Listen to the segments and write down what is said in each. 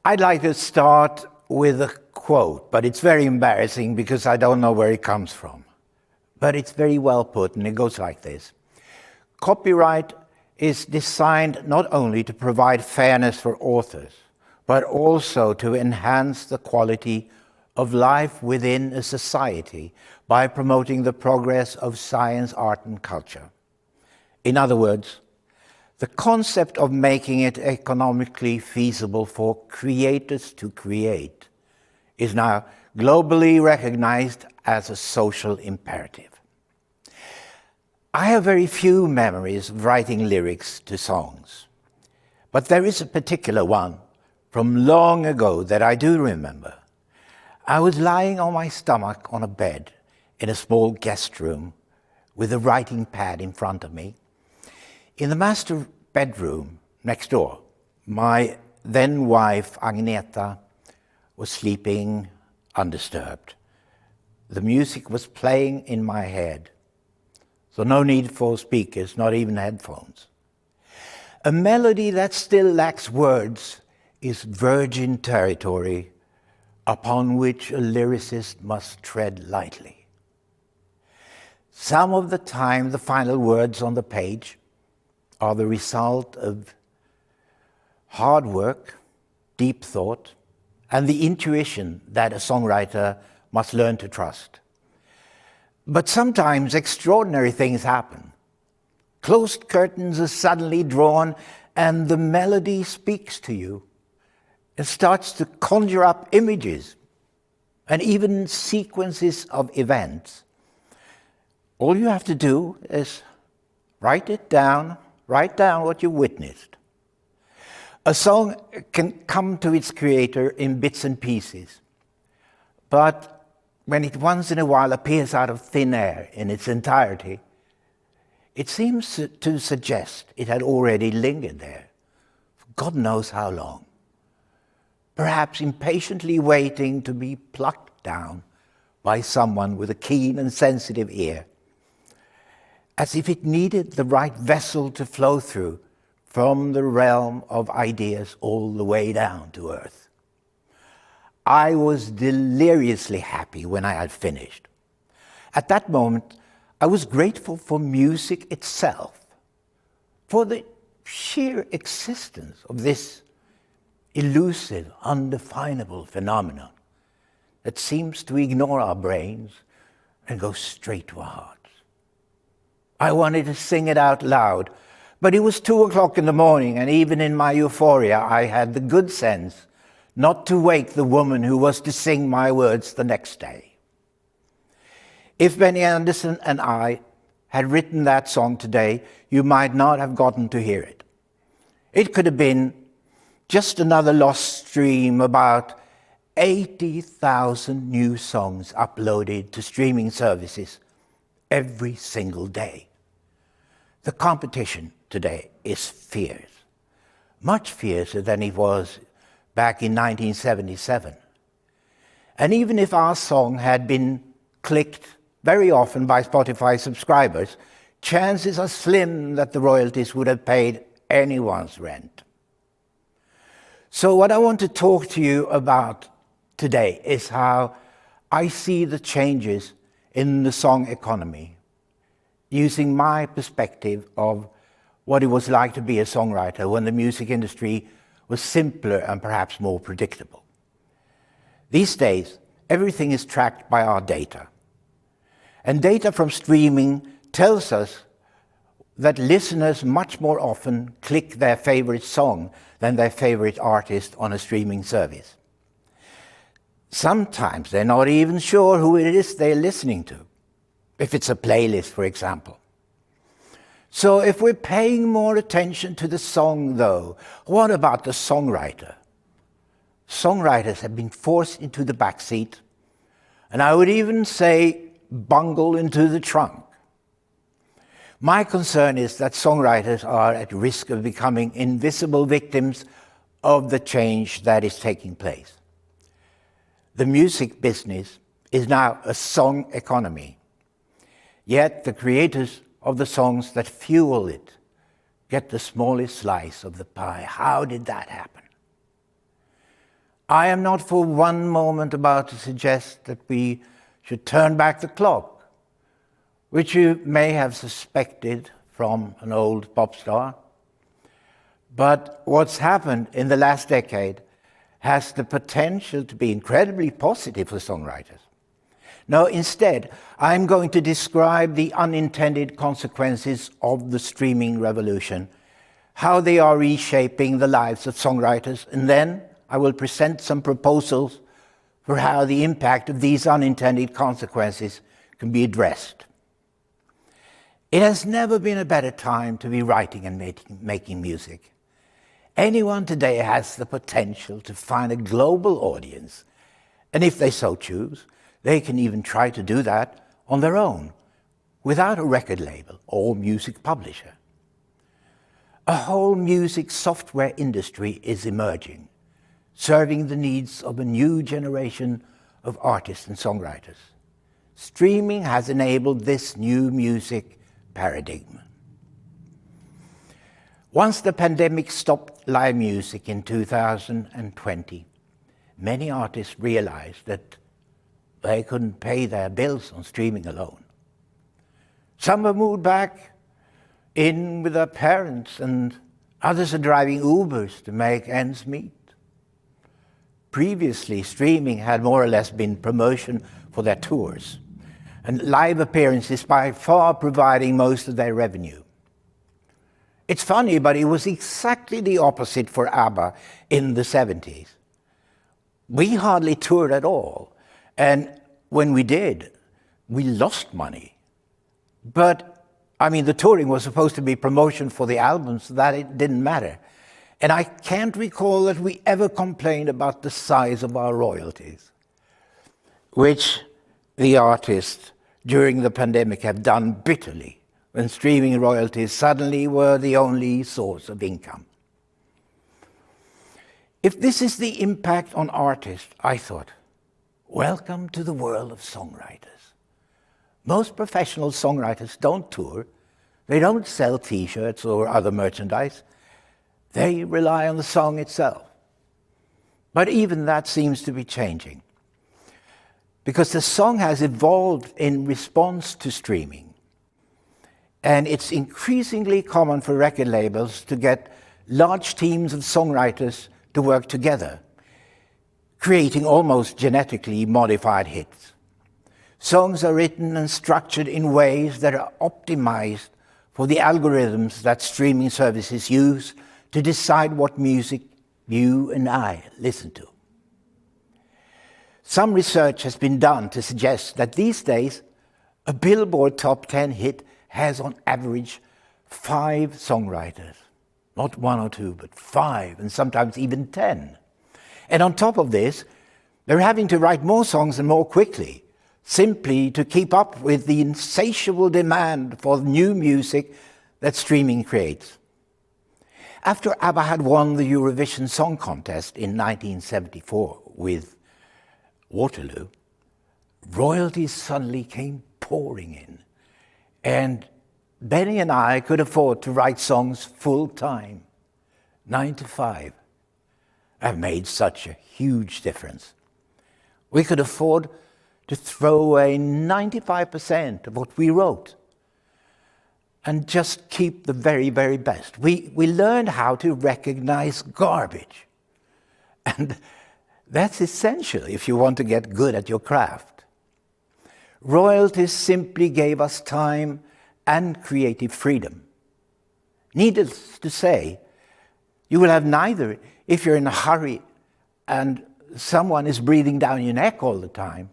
I'd like to start with a quote, but it's very embarrassing because I don't know where it comes from. But it's very well put, and it goes like this. Copyright is designed not only to provide fairness for authors, but also to enhance the quality of life within a society by promoting the progress of science, art, and culture. In other words, the concept of making it economically feasible for creators to create is now globally recognized as a social imperative. I have very few memories of writing lyrics to songs, but there is a particular one from long ago that I do remember. I was lying on my stomach on a bed in a small guest room with a writing pad in front of me. In the master bedroom next door, my then wife Agneta was sleeping undisturbed. The music was playing in my head, so no need for speakers, not even headphones. A melody that still lacks words is virgin territory upon which a lyricist must tread lightly. Some of the time, the final words on the page are the result of hard work, deep thought, and the intuition that a songwriter must learn to trust. But sometimes extraordinary things happen. Closed curtains are suddenly drawn and the melody speaks to you. It starts to conjure up images and even sequences of events. All you have to do is write down what you witnessed. A song can come to its creator in bits and pieces, but when it once in a while appears out of thin air in its entirety, it seems to suggest it had already lingered there for God knows how long, perhaps impatiently waiting to be plucked down by someone with a keen and sensitive ear, as if it needed the right vessel to flow through from the realm of ideas all the way down to earth. I was deliriously happy when I had finished. At that moment, I was grateful for music itself, for the sheer existence of this elusive, undefinable phenomenon that seems to ignore our brains and go straight to our hearts. I wanted to sing it out loud, but it was 2:00 in the morning, and even in my euphoria, I had the good sense not to wake the woman who was to sing my words the next day. If Benny Andersson and I had written that song today, you might not have gotten to hear it. It could have been just another lost stream, about 80,000 new songs uploaded to streaming services every single day. The competition today is fierce, much fiercer than it was back in 1977. And even if our song had been clicked very often by Spotify subscribers, chances are slim that the royalties would have paid anyone's rent. So what I want to talk to you about today is how I see the changes in the song economy, using my perspective of what it was like to be a songwriter when the music industry was simpler and perhaps more predictable. These days, everything is tracked by our data. And data from streaming tells us that listeners much more often click their favorite song than their favorite artist on a streaming service. Sometimes they're not even sure who it is they're listening to, if it's a playlist, for example. So if we're paying more attention to the song, though, what about the songwriter? Songwriters have been forced into the backseat, and I would even say bungled into the trunk. My concern is that songwriters are at risk of becoming invisible victims of the change that is taking place. The music business is now a song economy, yet the creators of the songs that fuel it get the smallest slice of the pie. How did that happen? I am not for one moment about to suggest that we should turn back the clock, which you may have suspected from an old pop star. But what's happened in the last decade has the potential to be incredibly positive for songwriters. No, instead, I'm going to describe the unintended consequences of the streaming revolution, how they are reshaping the lives of songwriters, and then I will present some proposals for how the impact of these unintended consequences can be addressed. It has never been a better time to be writing and making music. Anyone today has the potential to find a global audience, and if they so choose, they can even try to do that on their own, without a record label or music publisher. A whole music software industry is emerging, serving the needs of a new generation of artists and songwriters. Streaming has enabled this new music paradigm. Once the pandemic stopped live music in 2020, many artists realized that they couldn't pay their bills on streaming alone. Some have moved back in with their parents, and others are driving Ubers to make ends meet. Previously, streaming had more or less been promotion for their tours, and live appearances by far providing most of their revenue. It's funny, but it was exactly the opposite for Abba in the 70s. We hardly toured at all, and when we did, we lost money. But, the touring was supposed to be promotion for the albums, so that it didn't matter. And I can't recall that we ever complained about the size of our royalties, which the artists during the pandemic have done bitterly, when streaming royalties suddenly were the only source of income. If this is the impact on artists, I thought, welcome to the world of songwriters. Most professional songwriters don't tour, they don't sell t-shirts or other merchandise, they rely on the song itself. But even that seems to be changing, because the song has evolved in response to streaming. And it's increasingly common for record labels to get large teams of songwriters to work together, creating almost genetically modified hits. Songs are written and structured in ways that are optimized for the algorithms that streaming services use to decide what music you and I listen to. Some research has been done to suggest that these days, a Billboard Top 10 hit has on average 5 songwriters. Not 1 or 2, but 5, and sometimes even 10. And on top of this, they're having to write more songs and more quickly, simply to keep up with the insatiable demand for new music that streaming creates. After Abba had won the Eurovision Song Contest in 1974 with Waterloo, royalties suddenly came pouring in. And Benny and I could afford to write songs full-time, 9 to 5. That made such a huge difference. We could afford to throw away 95% of what we wrote and just keep the very, very best. We learned how to recognize garbage. And that's essential if you want to get good at your craft. Royalties simply gave us time and creative freedom. Needless to say, you will have neither if you're in a hurry and someone is breathing down your neck all the time.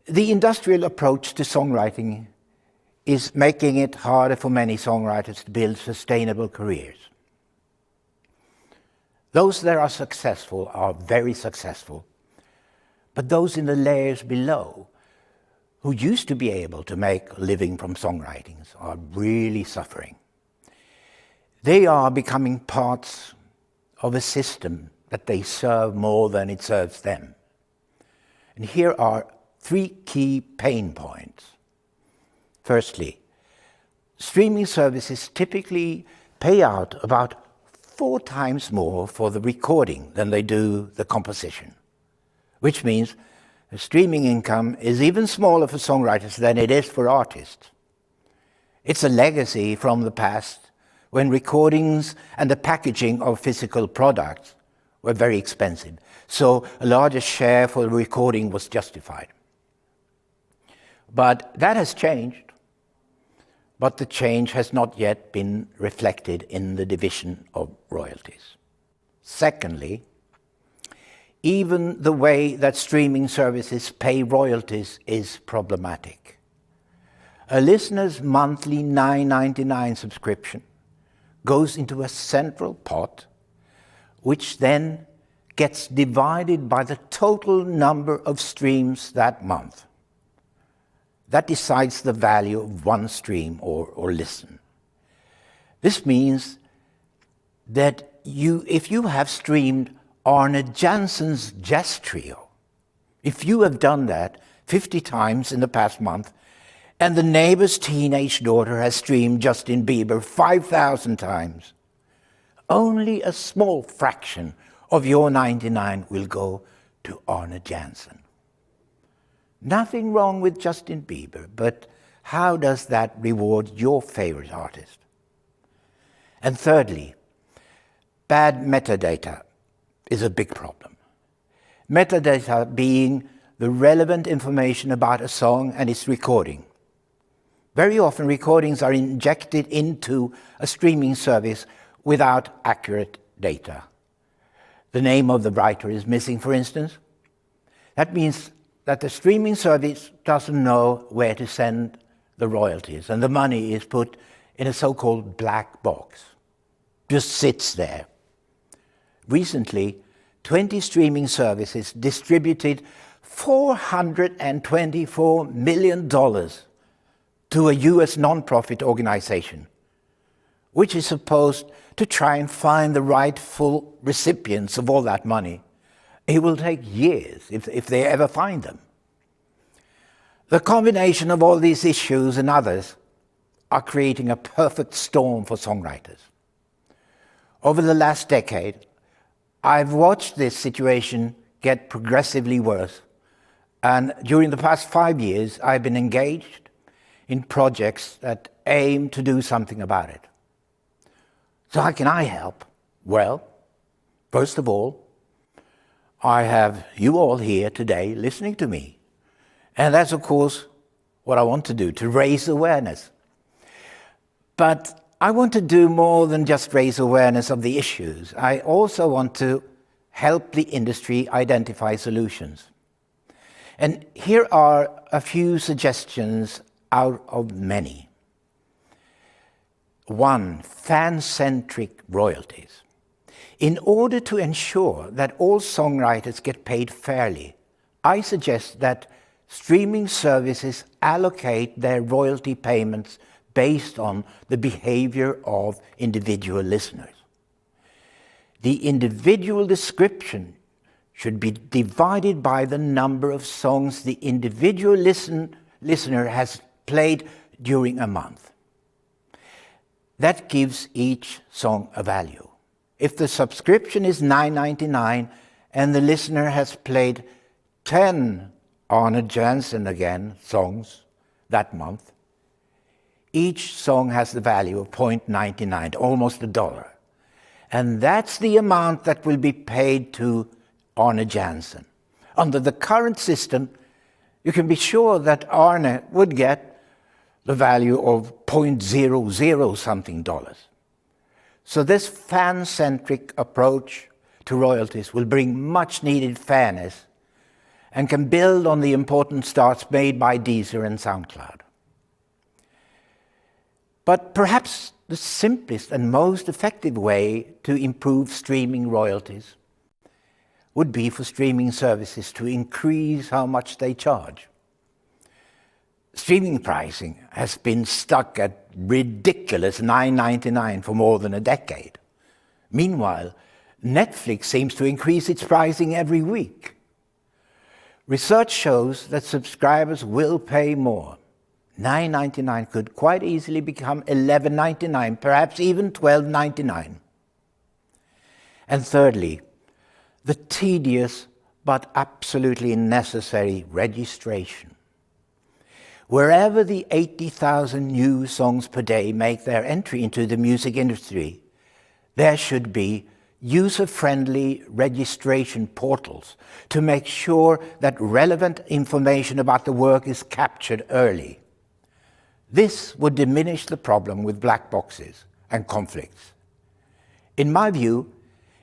The industrial approach to songwriting is making it harder for many songwriters to build sustainable careers. Those that are successful are very successful, but those in the layers below, who used to be able to make a living from songwriting, are really suffering. They are becoming parts of a system that they serve more than it serves them. And here are 3 key pain points. Firstly, streaming services typically pay out about 4 times more for the recording than they do the composition, which means the streaming income is even smaller for songwriters than it is for artists. It's a legacy from the past when recordings and the packaging of physical products were very expensive, so a larger share for the recording was justified. But that has changed, but the change has not yet been reflected in the division of royalties. Secondly, even the way that streaming services pay royalties is problematic. A listener's monthly $9.99 subscription goes into a central pot, which then gets divided by the total number of streams that month. That decides the value of one stream or listen. This means that if you have streamed Arne Janssen's jazz trio, if you have done that 50 times in the past month, and the neighbor's teenage daughter has streamed Justin Bieber 5,000 times, only a small fraction of your 99 will go to Arne Janssen. Nothing wrong with Justin Bieber, but how does that reward your favorite artist? And thirdly, bad metadata is a big problem. Metadata being the relevant information about a song and its recording. Very often recordings are injected into a streaming service without accurate data. The name of the writer is missing, for instance. That means that the streaming service doesn't know where to send the royalties, and the money is put in a so-called black box. Just sits there. Recently, 20 streaming services distributed $424 million to a US nonprofit organization, which is supposed to try and find the rightful recipients of all that money. It will take years if they ever find them. The combination of all these issues and others are creating a perfect storm for songwriters. Over the last decade, I've watched this situation get progressively worse, and during the past 5 years, I've been engaged in projects that aim to do something about it. So how can I help? Well, first of all, I have you all here today listening to me. And that's, of course, what I want to do, to raise awareness. But I want to do more than just raise awareness of the issues. I also want to help the industry identify solutions. And here are a few suggestions out of many. 1, fan-centric royalties. In order to ensure that all songwriters get paid fairly, I suggest that streaming services allocate their royalty payments based on the behavior of individual listeners. The individual description should be divided by the number of songs the individual listener has played during a month. That gives each song a value. If the subscription is $9.99 and the listener has played 10 Arne Janssen again songs that month, each song has the value of $0.99, almost $1. And that's the amount that will be paid to Arne Janssen. Under the current system, you can be sure that Arne would get the value of $0.00 something dollars. So this fan-centric approach to royalties will bring much needed fairness and can build on the important starts made by Deezer and SoundCloud. But perhaps the simplest and most effective way to improve streaming royalties would be for streaming services to increase how much they charge. Streaming pricing has been stuck at ridiculous $9.99 for more than a decade. Meanwhile, Netflix seems to increase its pricing every week. Research shows that subscribers will pay more. $9.99 could quite easily become $11.99, perhaps even $12.99. And thirdly, the tedious but absolutely necessary registration. Wherever the 80,000 new songs per day make their entry into the music industry, there should be user-friendly registration portals to make sure that relevant information about the work is captured early. This would diminish the problem with black boxes and conflicts. In my view,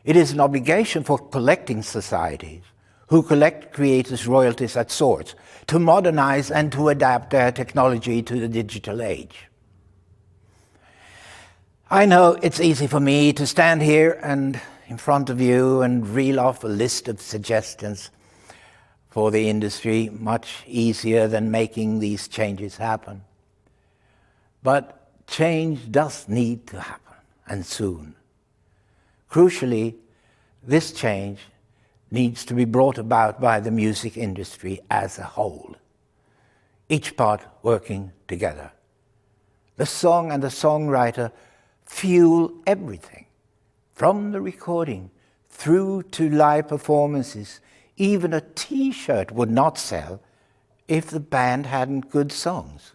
it is an obligation for collecting societies who collect creators' royalties at source to modernize and to adapt their technology to the digital age. I know it's easy for me to stand here and in front of you and reel off a list of suggestions for the industry, much easier than making these changes happen. But change does need to happen, and soon. Crucially, this change needs to be brought about by the music industry as a whole, each part working together. The song and the songwriter fuel everything, from the recording through to live performances. Even a T-shirt would not sell if the band hadn't good songs.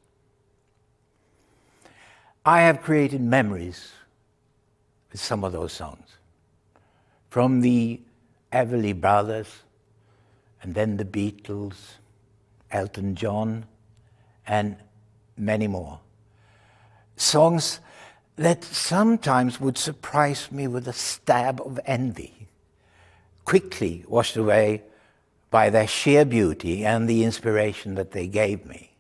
I have created memories with some of those songs, from the Everly Brothers, and then the Beatles, Elton John, and many more. Songs that sometimes would surprise me with a stab of envy, quickly washed away by their sheer beauty and the inspiration that they gave me.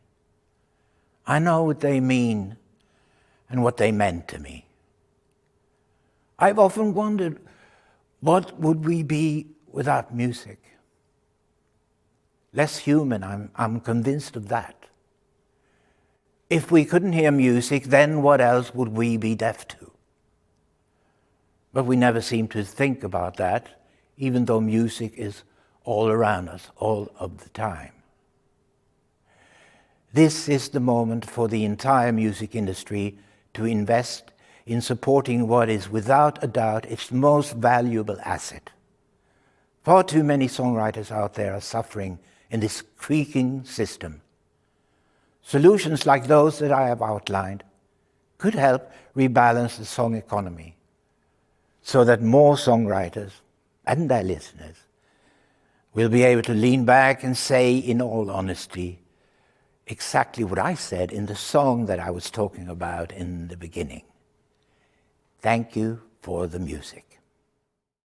I know what they mean and what they meant to me. I've often wondered, what would we be without music? Less human, I'm convinced of that. If we couldn't hear music, then what else would we be deaf to? But we never seem to think about that, even though music is all around us, all of the time. This is the moment for the entire music industry to invest in supporting what is without a doubt its most valuable asset. Far too many songwriters out there are suffering in this creaking system. Solutions like those that I have outlined could help rebalance the song economy so that more songwriters and their listeners will be able to lean back and say in all honesty exactly what I said in the song that I was talking about in the beginning. Thank you for the music.